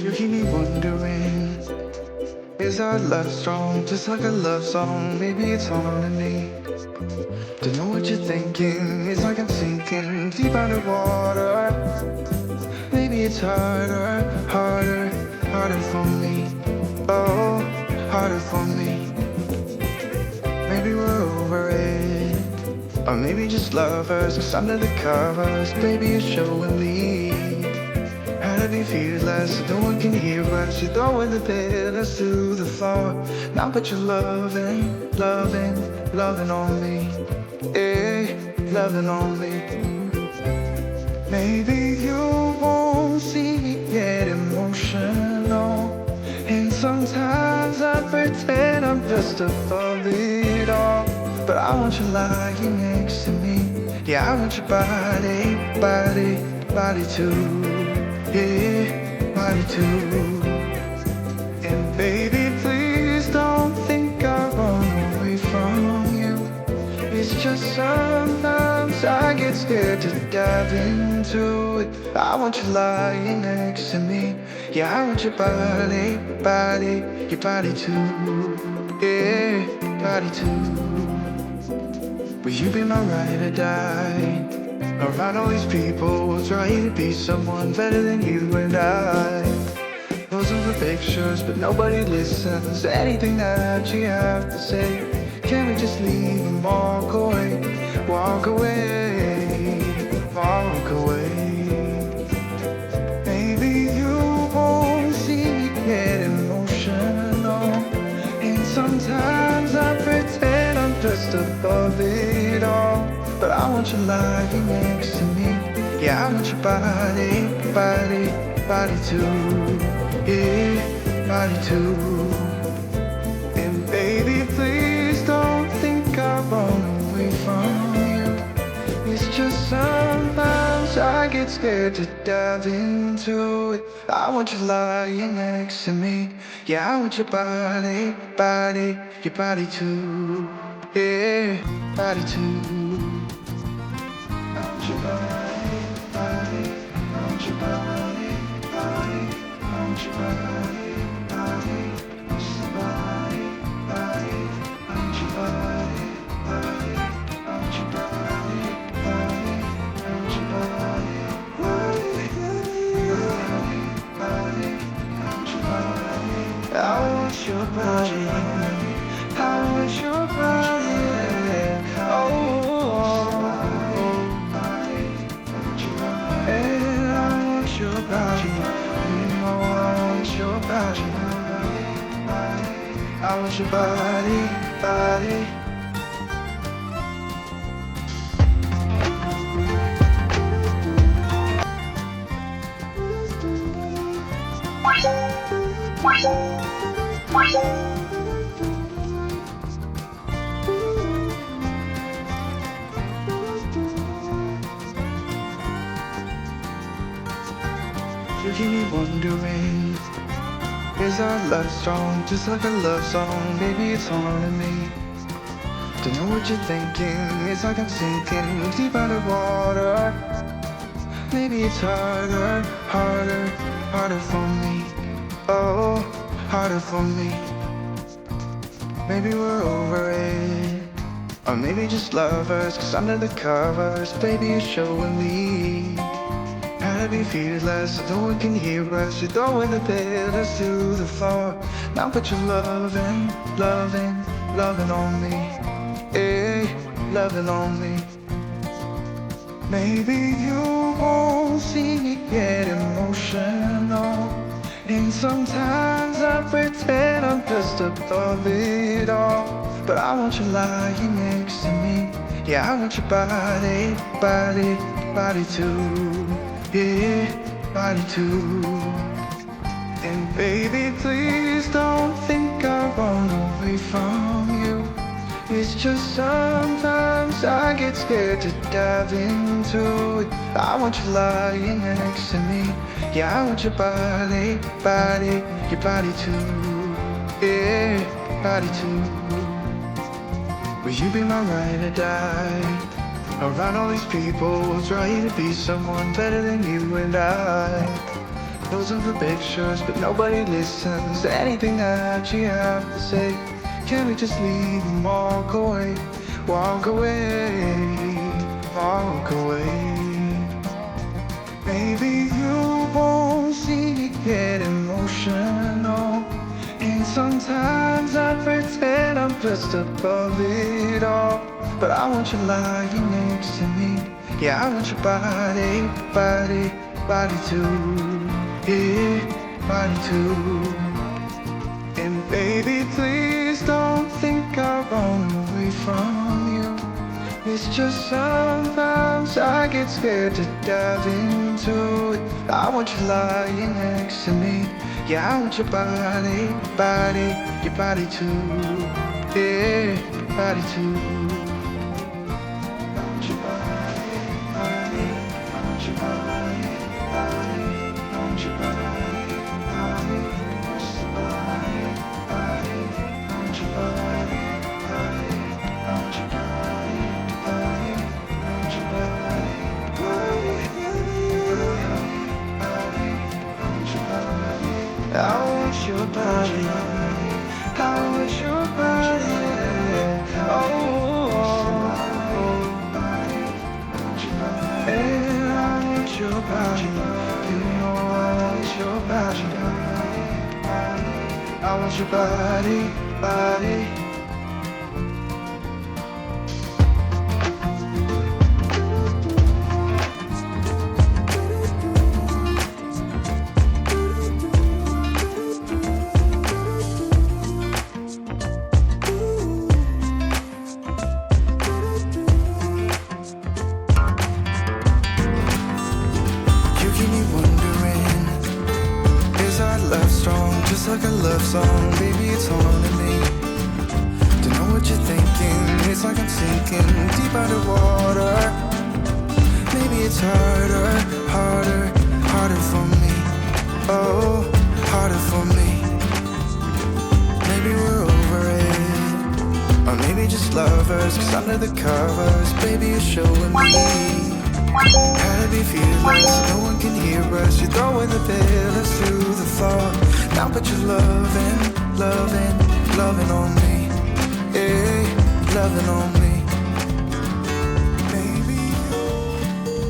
You keep me wondering, is our love strong? Just like a love song, maybe it's haunting me. Don't know what you're thinking, it's like I'm sinking deep underwater. Maybe it's harder, harder, harder for me. Oh, harder for me. Maybe we're over it, or maybe just lovers, 'cause under the covers, baby, you're showing me how to be fearless, so no one can hear us. You're throwing the pillars to the floor. Now put your loving, loving, loving on me. Yeah, loving on me. Maybe you won't see me get emotional, and sometimes I pretend I'm just above it all. But I want you lying next to me. Yeah, I want your body, body, body too. Yeah, body too. And baby, please don't think I run away from you. It's just sometimes I get scared to dive into it. I want you lying next to me. Yeah, I want your body, body, your body too. Yeah, body too. Will you be my ride or die? Around all these people, trying to be someone better than you and I. Those are the pictures, but nobody listens to anything that you have to say. Can't we just leave and walk away? Walk away, walk away. Maybe you won't see me get emotional, and sometimes I pretend I'm just above it all. But I want you lying next to me. Yeah, I want your body, body, body too. Yeah, body too. And baby, please don't think I run away from you. It's just sometimes I get scared to dive into it. I want you lying next to me. Yeah, I want your body, body, your body too. Yeah, body too. I want your body, body, I want your body, body, I want your body, body, I want your body, body, I want your body, body, I want your body, body, I want your body, body, body, I want your body, I want your body, I want your body, oh. Your body, I want your body, I want your body, body. You keep me wondering, is our love strong? Just like a love song, baby, it's haunting me. Don't know what you're thinking, it's like I'm sinking deep underwater. Maybe it's harder, harder, harder for me. Oh, harder for me. Maybe we're over it, or maybe just lovers, 'cause under the covers, baby, you're showing me how to be fearless, so no one can hear us. You're throwing the pillars to the floor. Now put your loving, loving, loving on me. Yeah, loving on me. Maybe you won't see me get emotional, and sometimes I pretend I'm just above it all. But I want you lying next to me. Yeah, I want your body, body, body too. Yeah, body too. And baby, please don't think I run away from you. It's just sometimes I get scared to dive into it. I want you lying next to me. Yeah, I want your body, body, your body too. Yeah, body too. Will you be my ride or die? Around all these people trying to be someone better than you and I. Those are the pictures, but nobody listens to anything that you have to say. Can we just leave and walk away? Walk away, walk away. Maybe you won't see me get emotional, and sometimes I pretend I'm just above it all. But I want you lying next to me. Yeah, I want your body, body, body too. Yeah, body too. And baby, please don't think I'll run away from you. It's just sometimes I get scared to dive into it. I want you lying next to me. Yeah, I want your body, body, your body too. Yeah, body too. I want your body, I want your body, oh, and I want your body, you know I want your body, I want your body, body. Just like a love song, baby, it's haunting me. Don't know what you're thinking, it's like I'm sinking deep underwater. Maybe it's harder, harder, harder for me. Oh, harder for me. Maybe we're over it, or maybe just lovers. Cause under the covers, baby, you're showing me how to be fearless, no one can hear us. You're throwing the pillars through the floor. Now but you're loving, loving, loving on me. Yeah, loving on me.